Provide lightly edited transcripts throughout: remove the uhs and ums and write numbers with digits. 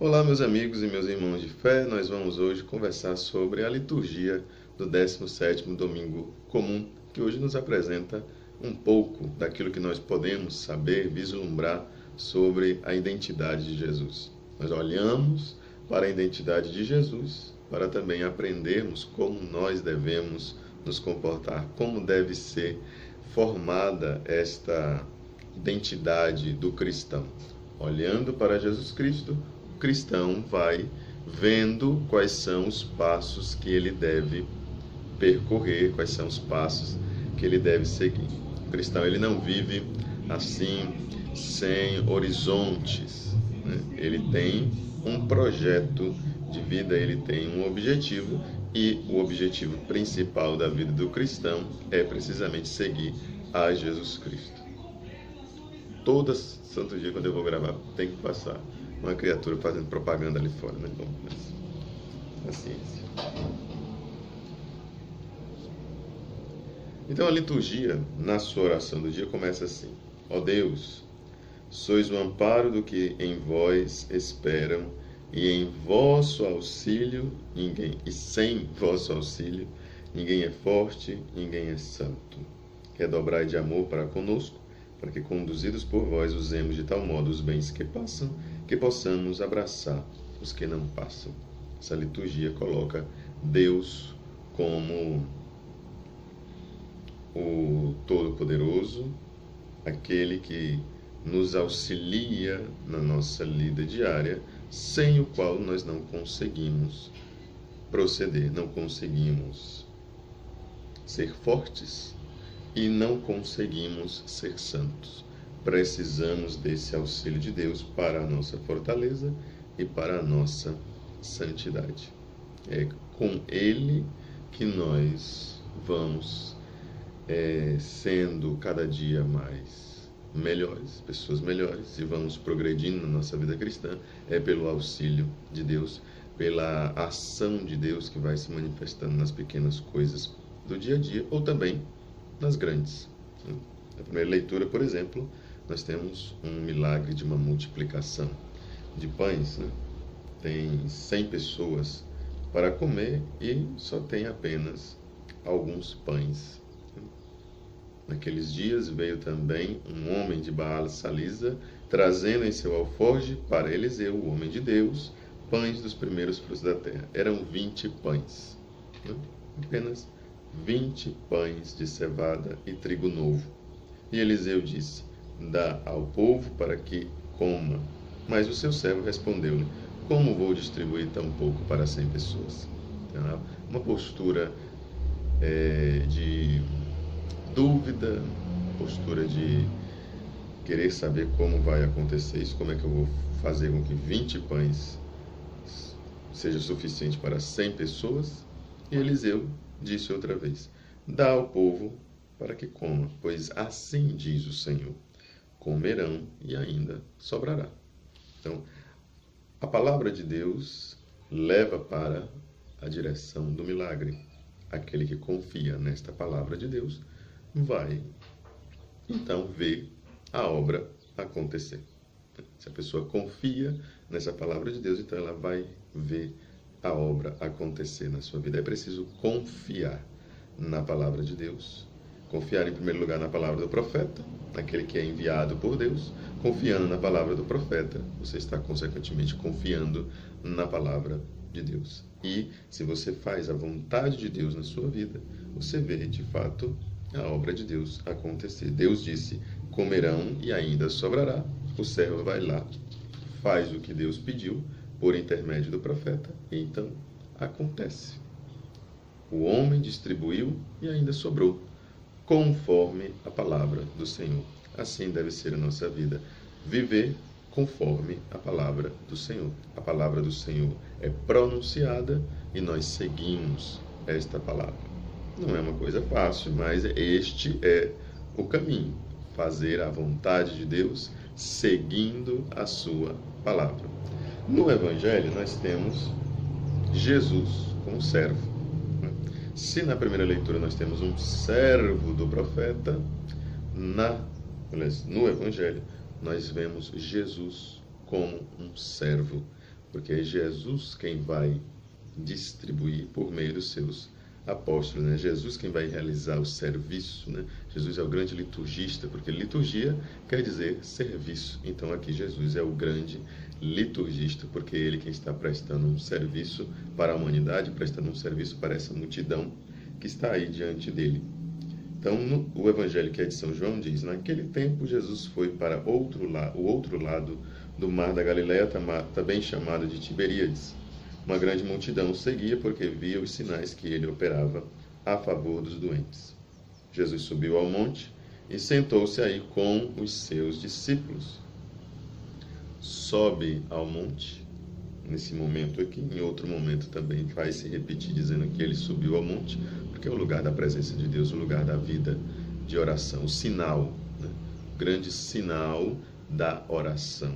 Olá, meus amigos e meus irmãos de fé. Nós vamos hoje conversar sobre a liturgia do 17º domingo comum, que hoje nos apresenta um pouco daquilo que nós podemos saber, vislumbrar sobre a identidade de Jesus. Nós olhamos para a identidade de Jesus para também aprendermos como nós devemos nos comportar, como deve ser formada esta identidade do cristão. Olhando para Jesus Cristo, o cristão vai vendo quais são os passos que ele deve percorrer, quais são os passos que ele deve seguir. O cristão, ele não vive assim, sem horizontes, né? Ele tem um projeto de vida, ele tem um objetivo, e o objetivo principal da vida do cristão é precisamente seguir a Jesus Cristo. Todo santo dia, quando eu vou gravar, tem que passar uma criatura fazendo propaganda ali fora, né? Bom, paciência. Então a liturgia, na sua oração do dia, começa assim: ó Deus, sois o amparo do que em vós esperam, e em vosso auxílio sem vosso auxílio ninguém é forte, ninguém é santo. Redobrai de amor para conosco, para que, conduzidos por vós, usemos de tal modo os bens que passam, que possamos abraçar os que não passam. Essa liturgia coloca Deus como o Todo-Poderoso, aquele que nos auxilia na nossa lida diária, sem o qual nós não conseguimos proceder, não conseguimos ser fortes e não conseguimos ser santos. Precisamos desse auxílio de Deus para a nossa fortaleza e para a nossa santidade. É com Ele que nós vamos sendo cada dia mais melhores, pessoas melhores, e vamos progredindo na nossa vida cristã. É pelo auxílio de Deus, pela ação de Deus que vai se manifestando nas pequenas coisas do dia a dia, ou também nas grandes. Na primeira leitura, por exemplo, nós temos um milagre de uma multiplicação de pães, né? Tem 100 pessoas para comer e só tem apenas alguns pães. Naqueles dias veio também um homem de Baal-Salisa, trazendo em seu alforje para Eliseu, o homem de Deus, pães dos primeiros frutos da terra. Eram 20 pães, né? Apenas 20 pães de cevada e trigo novo. E Eliseu disse: dá ao povo para que coma. Mas o seu servo respondeu-lhe: como vou distribuir tão pouco para 100 pessoas? Então, uma postura de dúvida, postura de querer saber como vai acontecer isso, como é que eu vou fazer com que 20 pães seja suficiente para 100 pessoas. E Eliseu disse outra vez: dá ao povo para que coma, pois assim diz o Senhor, comerão e ainda sobrará. Então, a palavra de Deus leva para a direção do milagre. Aquele que confia nesta palavra de Deus vai, então, ver a obra acontecer. Se a pessoa confia nessa palavra de Deus, então ela vai ver a obra acontecer na sua vida. É preciso confiar na palavra de Deus. Confiar, em primeiro lugar, na palavra do profeta, aquele que é enviado por Deus. Confiando na palavra do profeta, você está, consequentemente, confiando na palavra de Deus. E, se você faz a vontade de Deus na sua vida, você vê, de fato, a obra de Deus acontecer. Deus disse: comerão e ainda sobrará. O servo vai lá, faz o que Deus pediu por intermédio do profeta, e então acontece. O homem distribuiu e ainda sobrou, conforme a palavra do Senhor. Assim deve ser a nossa vida, viver conforme a palavra do Senhor. A palavra do Senhor é pronunciada e nós seguimos esta palavra. Não é uma coisa fácil, mas este é o caminho. Fazer a vontade de Deus seguindo a sua palavra. No Evangelho nós temos Jesus como servo. Se na primeira leitura nós temos um servo do profeta, no Evangelho nós vemos Jesus como um servo porque é Jesus quem vai distribuir por meio dos seus apóstolos, né? Jesus quem vai realizar o serviço, né? Jesus é o grande liturgista, porque liturgia quer dizer serviço. Então aqui Jesus é o grande liturgista, porque ele quem está prestando um serviço para a humanidade, prestando um serviço para essa multidão que está aí diante dele. Então, o Evangelho que é de São João diz: naquele tempo Jesus foi para o outro lado do mar da Galileia, também chamado de Tiberíades. Uma grande multidão o seguia porque via os sinais que ele operava a favor dos doentes. Jesus subiu ao monte e sentou-se aí com os seus discípulos. Sobe ao monte, nesse momento aqui, em outro momento também vai se repetir dizendo que ele subiu ao monte, porque é o lugar da presença de Deus, o lugar da vida de oração, o sinal, né? O grande sinal da oração.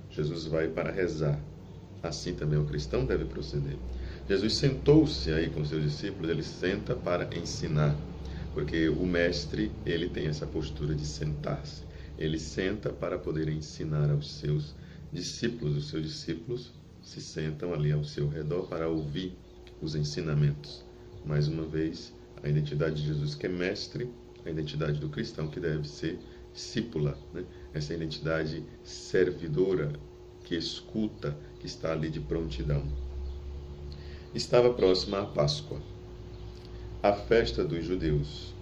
Jesus vai para rezar. Assim também o cristão deve proceder. Jesus sentou-se aí com os seus discípulos, ele senta para ensinar, porque o mestre, ele tem essa postura de sentar-se. Ele senta para poder ensinar aos seus discípulos. Os seus discípulos se sentam ali ao seu redor para ouvir os ensinamentos. Mais uma vez, a identidade de Jesus que é mestre, a identidade do cristão que deve ser discípula, né? Essa identidade servidora, que escuta, que está ali de prontidão. Estava próxima a Páscoa, a festa dos judeus.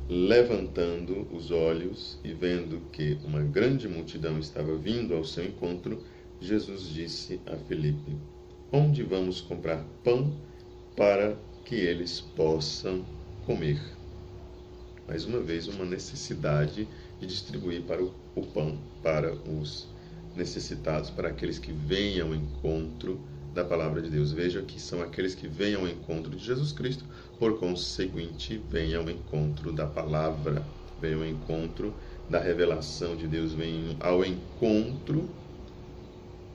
Levantando os olhos e vendo que uma grande multidão estava vindo ao seu encontro, Jesus disse a Filipe: onde vamos comprar pão para que eles possam comer? Mais uma vez, uma necessidade de distribuir para o pão para os necessitados, para aqueles que vêm ao encontro da palavra de Deus. Veja que são aqueles que vêm ao encontro de Jesus Cristo, por conseguinte, vêm ao encontro da palavra, vêm ao encontro da revelação de Deus, vêm ao encontro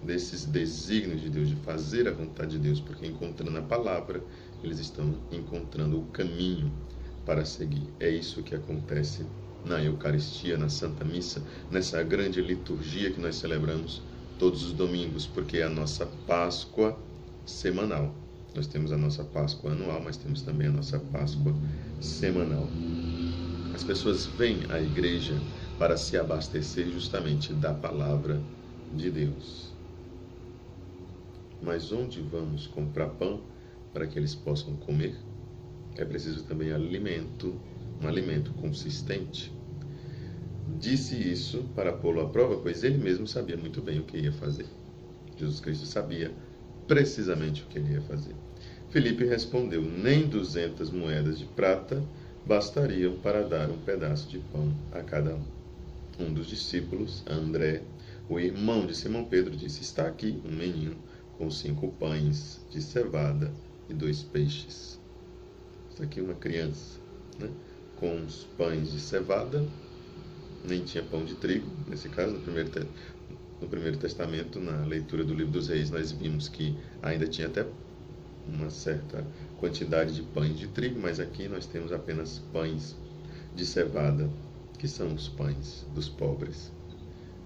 desses desígnios de Deus, de fazer a vontade de Deus, porque encontrando a palavra, eles estão encontrando o caminho para seguir. É isso que acontece na Eucaristia, na Santa Missa, nessa grande liturgia que nós celebramos todos os domingos, porque é a nossa Páscoa semanal. Nós temos a nossa Páscoa anual, mas temos também a nossa Páscoa semanal. As pessoas vêm à igreja para se abastecer justamente da palavra de Deus. Mas onde vamos comprar pão para que eles possam comer? É preciso também alimento, um alimento consistente. Disse isso para pô-lo à prova, pois ele mesmo sabia muito bem o que ia fazer. Jesus Cristo sabia precisamente o que ele ia fazer. Filipe respondeu: nem 200 moedas de prata bastariam para dar um pedaço de pão a cada um. Um dos discípulos, André, o irmão de Simão Pedro, disse: está aqui um menino com 5 pães de cevada e 2 peixes. Está aqui uma criança, né, com os pães de cevada. Nem tinha pão de trigo, nesse caso, no Primeiro Testamento, na leitura do Livro dos Reis, nós vimos que ainda tinha até uma certa quantidade de pães de trigo, mas aqui nós temos apenas pães de cevada, que são os pães dos pobres.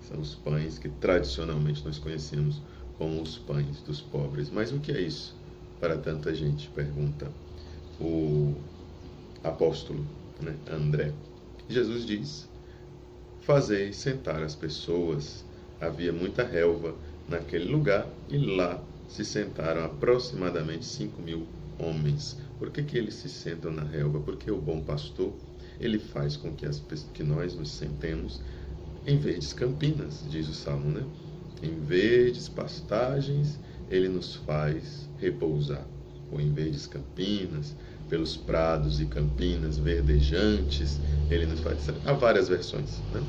São os pães que tradicionalmente nós conhecemos como os pães dos pobres. Mas o que é isso para tanta gente? Pergunta o apóstolo, né, André. Jesus diz: fazei sentar as pessoas. Havia muita relva naquele lugar e lá se sentaram aproximadamente 5.000 homens. Por que eles se sentam na relva? Porque o bom pastor, ele faz com que nós nos sentemos em verdes campinas, diz o Salmo, né? Em verdes pastagens, ele nos faz repousar. Ou em verdes campinas, pelos prados e campinas verdejantes, ele nos faz. Há várias versões, né?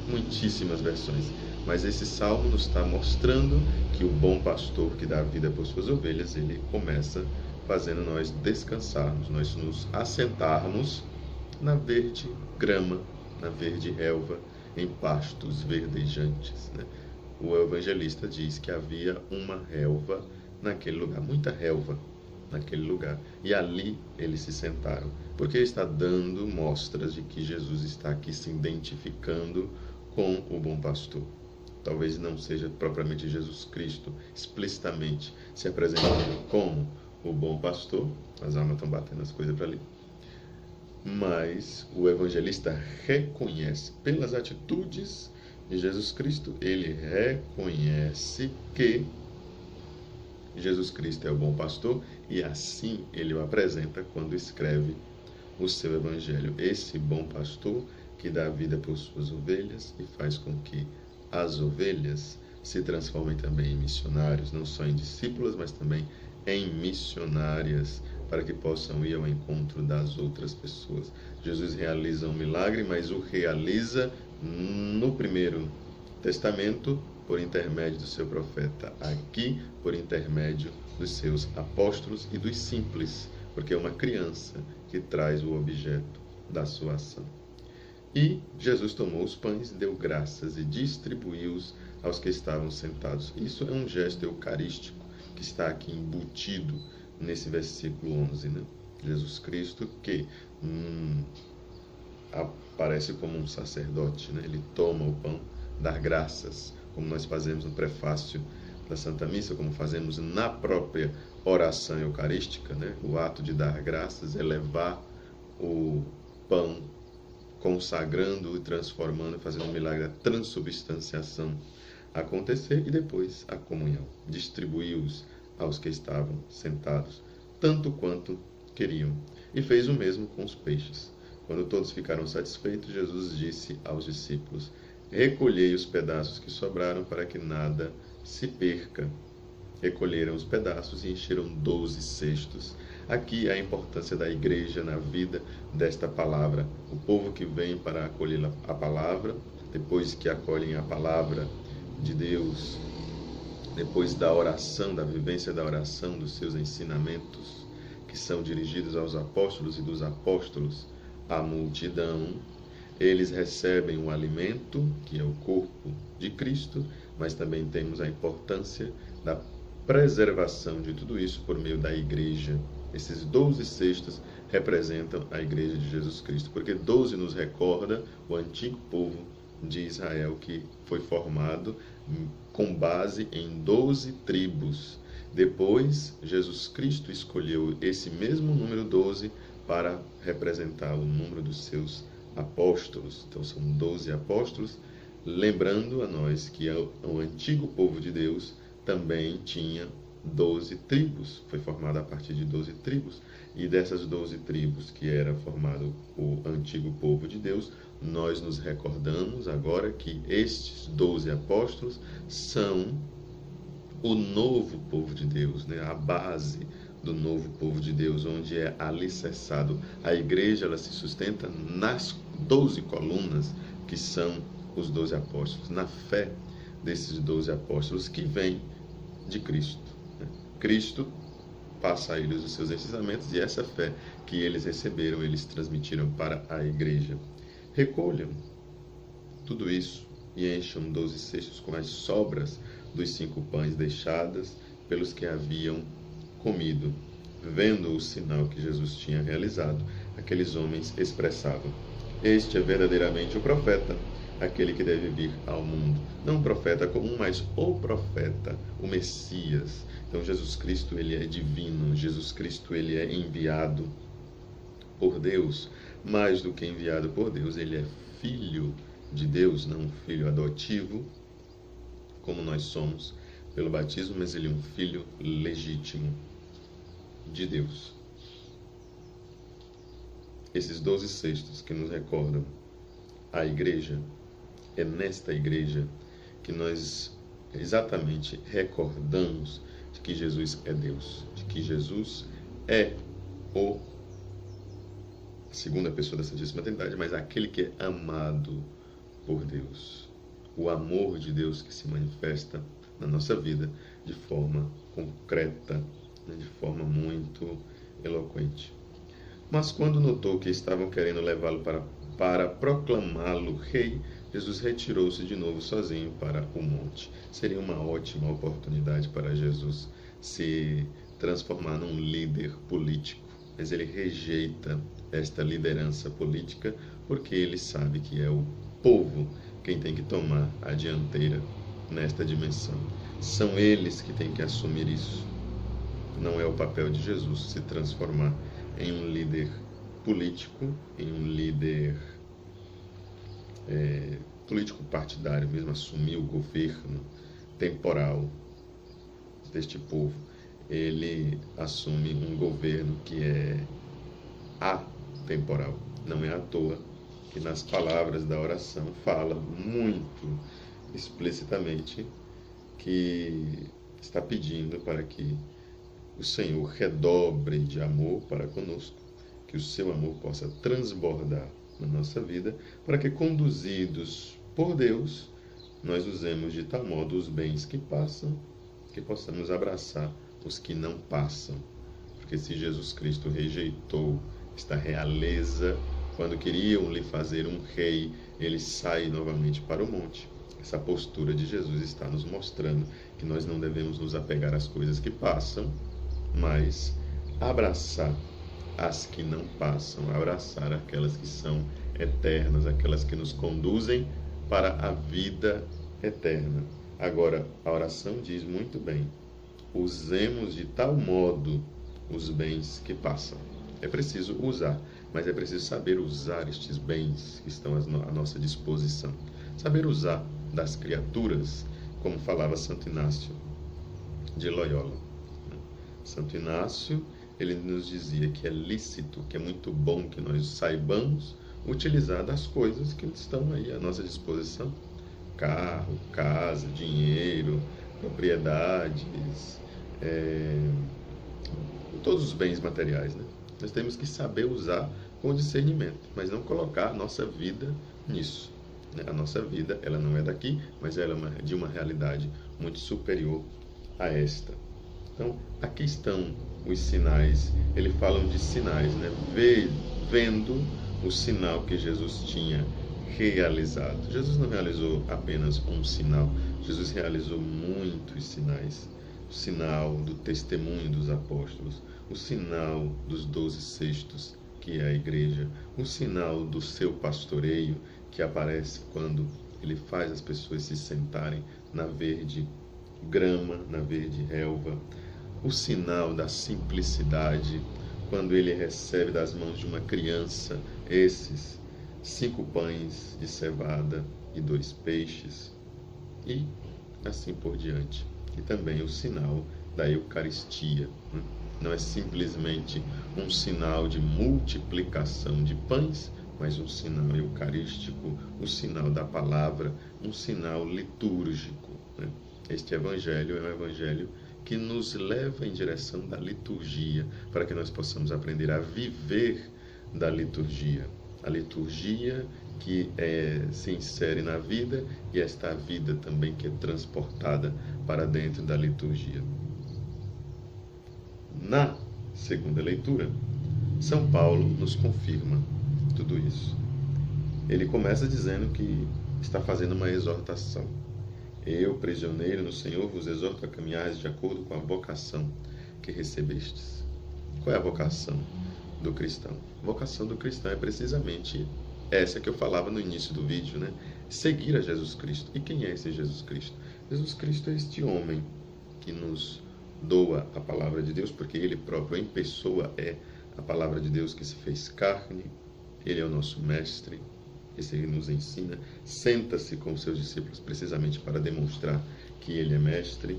Muitíssimas versões. Mas esse salmo nos está mostrando que o bom pastor que dá a vida por suas ovelhas, ele começa fazendo nós descansarmos, nós nos assentarmos na verde grama, na verde relva, em pastos verdejantes, né? O evangelista diz que havia uma relva naquele lugar, muita relva naquele lugar. E ali eles se sentaram, porque ele está dando mostras de que Jesus está aqui se identificando com o bom pastor. talvez não seja propriamente Jesus Cristo explicitamente se apresentando como o bom pastor, as almas estão batendo as coisas para ali, mas o evangelista reconhece pelas atitudes de Jesus Cristo, ele reconhece que Jesus Cristo é o bom pastor e assim ele o apresenta quando escreve o seu evangelho. Esse bom pastor que dá vida por suas ovelhas e faz com que as ovelhas se transformem também em missionários, não só em discípulos, mas também em missionárias, para que possam ir ao encontro das outras pessoas. Jesus realiza um milagre, mas o realiza no Primeiro Testamento por intermédio do seu profeta, aqui por intermédio dos seus apóstolos e dos simples, porque é uma criança que traz o objeto da sua ação. E Jesus tomou os pães, deu graças e distribuiu-os aos que estavam sentados. Isso é um gesto eucarístico que está aqui embutido nesse versículo 11, né? Jesus Cristo que aparece como um sacerdote, né? Ele toma o pão, dá graças, como nós fazemos no prefácio da Santa Missa, como fazemos na própria oração eucarística, né? O ato de dar graças é levar o pão, consagrando e transformando, fazendo um milagre da transubstanciação acontecer, e depois a comunhão, distribuiu-os aos que estavam sentados, tanto quanto queriam. E fez o mesmo com os peixes. Quando todos ficaram satisfeitos, Jesus disse aos discípulos: recolhei os pedaços que sobraram para que nada se perca. Recolheram os pedaços e encheram 12 cestos. Aqui a importância da igreja na vida desta palavra. O povo que vem para acolher a palavra, depois que acolhem a palavra de Deus, depois da oração, da vivência da oração, dos seus ensinamentos, que são dirigidos aos apóstolos e dos apóstolos à multidão, eles recebem o alimento, que é o corpo de Cristo, mas também temos a importância da preservação de tudo isso por meio da igreja. Esses 12 cestos representam a igreja de Jesus Cristo, porque 12 nos recorda o antigo povo de Israel, que foi formado com base em 12 tribos. Depois, Jesus Cristo escolheu esse mesmo número 12 para representar o número dos seus apóstolos. Então são 12 apóstolos, lembrando a nós que o antigo povo de Deus também tinha 12 tribos, foi formado a partir de 12 tribos, e dessas 12 tribos que era formado o antigo povo de Deus, nós nos recordamos agora que estes 12 apóstolos são o novo povo de Deus, né? A base do novo povo de Deus, onde é alicerçado. A igreja, ela se sustenta nas 12 colunas, que são os 12 apóstolos, na fé desses 12 apóstolos que vêm de Cristo. Cristo passa a eles os seus ensinamentos e essa fé que eles receberam, eles transmitiram para a igreja. Recolham tudo isso e encham 12 cestos com as sobras dos 5 pães deixadas pelos que haviam comido. Vendo o sinal que Jesus tinha realizado, aqueles homens expressavam: este é verdadeiramente o profeta, aquele que deve vir ao mundo. Não um profeta comum, mas o profeta, o Messias. Então Jesus Cristo, ele é divino, Jesus Cristo, ele é enviado por Deus. Mais do que enviado por Deus, ele é filho de Deus, não um filho adotivo, como nós somos pelo batismo, mas ele é um filho legítimo de Deus. Esses 12 cestos que nos recordam a igreja, é nesta igreja que nós exatamente recordamos de que Jesus é Deus, de que Jesus é a segunda pessoa da Santíssima Trindade, mas aquele que é amado por Deus. O amor de Deus que se manifesta na nossa vida de forma concreta, de forma muito eloquente. Mas quando notou que estavam querendo levá-lo para proclamá-lo rei, Jesus retirou-se de novo sozinho para o monte. Seria uma ótima oportunidade para Jesus se transformar num líder político, mas ele rejeita esta liderança política porque ele sabe que é o povo quem tem que tomar a dianteira nesta dimensão. São eles que têm que assumir isso. Não é o papel de Jesus se transformar em um líder político, em um líder político partidário, mesmo assumir o governo temporal deste povo. Ele assume um governo que é atemporal. Não é à toa que nas palavras da oração fala muito explicitamente que está pedindo para que o Senhor redobre de amor para conosco, que o seu amor possa transbordar na nossa vida, para que, conduzidos por Deus, nós usemos de tal modo os bens que passam, que possamos abraçar os que não passam. Porque se Jesus Cristo rejeitou esta realeza, quando queriam lhe fazer um rei, ele sai novamente para o monte. Essa postura de Jesus está nos mostrando que nós não devemos nos apegar às coisas que passam, mas abraçar as que não passam, abraçar aquelas que são eternas, aquelas que nos conduzem para a vida eterna. Agora, a oração diz muito bem: usemos de tal modo os bens que passam. É preciso usar, mas é preciso saber usar estes bens que estão à nossa disposição. Saber usar das criaturas, como falava Santo Inácio de Loyola. Santo Inácio, ele nos dizia que é lícito, que é muito bom que nós saibamos utilizar das coisas que estão aí à nossa disposição. Carro, casa, dinheiro, propriedades, todos os bens materiais, né? Nós temos que saber usar com discernimento, mas não colocar a nossa vida nisso. A nossa vida, ela não é daqui, mas ela é de uma realidade muito superior a esta. Então, aqui estão os sinais. Eles falam de sinais, né? Vendo o sinal que Jesus tinha realizado. Jesus não realizou apenas um sinal, Jesus realizou muitos sinais. O sinal do testemunho dos apóstolos, o sinal dos 12 cestos, que é a igreja, o sinal do seu pastoreio, que aparece quando ele faz as pessoas se sentarem na verde grama, na verde relva, o sinal da simplicidade, quando ele recebe das mãos de uma criança esses 5 pães de cevada e 2 peixes, e assim por diante. E também o sinal da Eucaristia. Não é simplesmente um sinal de multiplicação de pães, mas um sinal eucarístico, um sinal da palavra, um sinal litúrgico. Este evangelho é um evangelho que nos leva em direção da liturgia, para que nós possamos aprender a viver da liturgia. A liturgia que se insere na vida, e esta vida também que é transportada para dentro da liturgia. Na segunda leitura, São Paulo nos confirma tudo isso. Ele começa dizendo que está fazendo uma exortação. Eu, prisioneiro no Senhor, vos exorto a caminhar de acordo com a vocação que recebestes. Qual é a vocação do cristão? A vocação do cristão é precisamente essa que eu falava no início do vídeo, né? Seguir a Jesus Cristo. E quem é esse Jesus Cristo? Jesus Cristo é este homem que nos doa a palavra de Deus, porque ele próprio em pessoa é a palavra de Deus que se fez carne. Ele é o nosso mestre, esse ele nos ensina, senta-se com os seus discípulos precisamente para demonstrar que ele é mestre,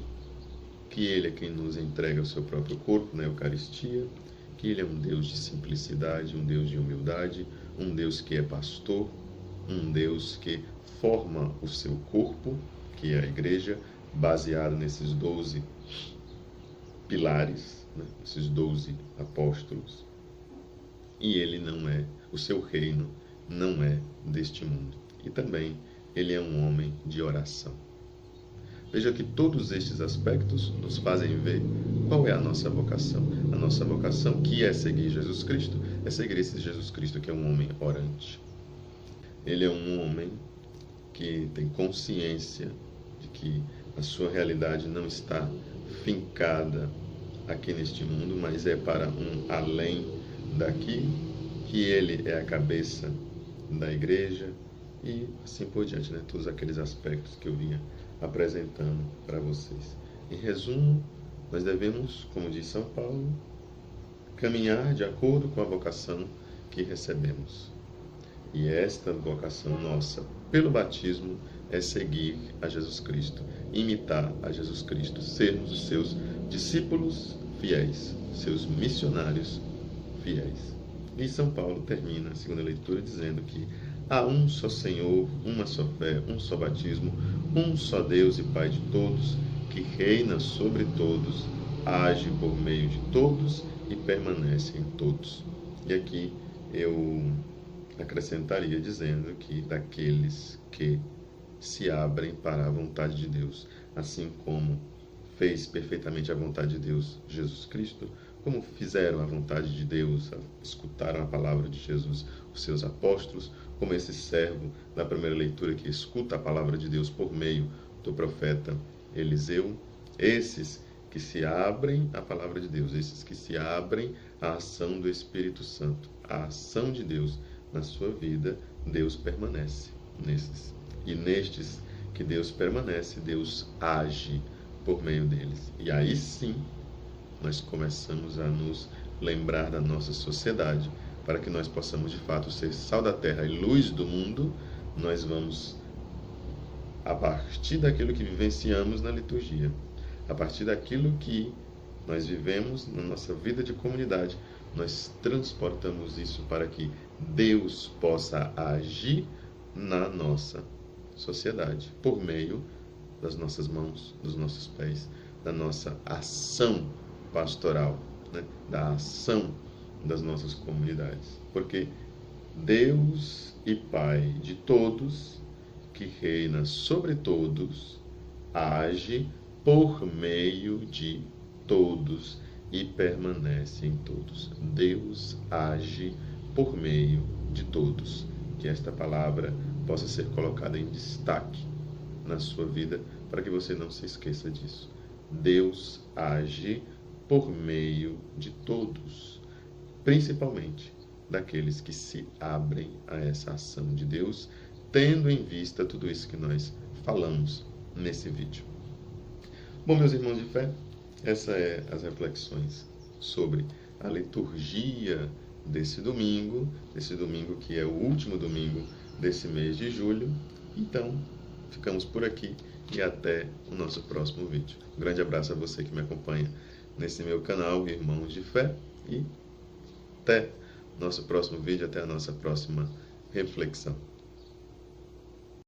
que ele é quem nos entrega o seu próprio corpo na Eucaristia, que ele é um Deus de simplicidade, um Deus de humildade, um Deus que é pastor, um Deus que forma o seu corpo, que é a igreja, baseado nesses 12 pilares, né? Esses 12 apóstolos. E ele não é, o seu reino não é deste mundo. E também ele é um homem de oração. Veja que todos estes aspectos nos fazem ver qual é a nossa vocação. A nossa vocação, que é seguir Jesus Cristo, é seguir esse Jesus Cristo que é um homem orante. Ele é um homem que tem consciência de que a sua realidade não está fincada aqui neste mundo, mas é para um além daqui, que ele é a cabeça da igreja e assim por diante, né? Todos aqueles aspectos que eu vinha apresentando para vocês. Em resumo, nós devemos, como diz São Paulo, caminhar de acordo com a vocação que recebemos. E esta vocação nossa, pelo batismo, é seguir a Jesus Cristo, imitar a Jesus Cristo, sermos os seus discípulos fiéis, seus missionários fiéis. E São Paulo termina a segunda leitura dizendo que há um só Senhor, uma só fé, um só batismo, um só Deus e Pai de todos, que reina sobre todos, age por meio de todos e permanece em todos. E aqui eu acrescentaria dizendo que daqueles que se abrem para a vontade de Deus, assim como fez perfeitamente a vontade de Deus Jesus Cristo, como fizeram a vontade de Deus, escutaram a palavra de Jesus, os seus apóstolos, como esse servo da primeira leitura que escuta a palavra de Deus por meio do profeta Eliseu, esses que se abrem à palavra de Deus, esses que se abrem à ação do Espírito Santo, à ação de Deus na sua vida, Deus permanece nesses. E nestes que Deus permanece, Deus age por meio deles. E aí sim, nós começamos a nos lembrar da nossa sociedade, para que nós possamos de fato ser sal da terra e luz do mundo. Nós vamos, a partir daquilo que vivenciamos na liturgia, a partir daquilo que nós vivemos na nossa vida de comunidade, nós transportamos isso para que Deus possa agir na nossa sociedade, por meio das nossas mãos, dos nossos pés, da nossa ação pastoral, né? Da ação das nossas comunidades. Porque Deus e Pai de todos, que reina sobre todos, age por meio de todos e permanece em todos. Deus age por meio de todos. Que esta palavra possa ser colocada em destaque na sua vida, para que você não se esqueça disso. Deus age por meio de todos, principalmente daqueles que se abrem a essa ação de Deus, tendo em vista tudo isso que nós falamos nesse vídeo. Bom, meus irmãos de fé, essas são as reflexões sobre a liturgia desse domingo que é o último domingo desse mês de julho. Então, ficamos por aqui e até o nosso próximo vídeo. Um grande abraço a você que me acompanha nesse meu canal, Irmãos de Fé, e até nosso próximo vídeo, até a nossa próxima reflexão.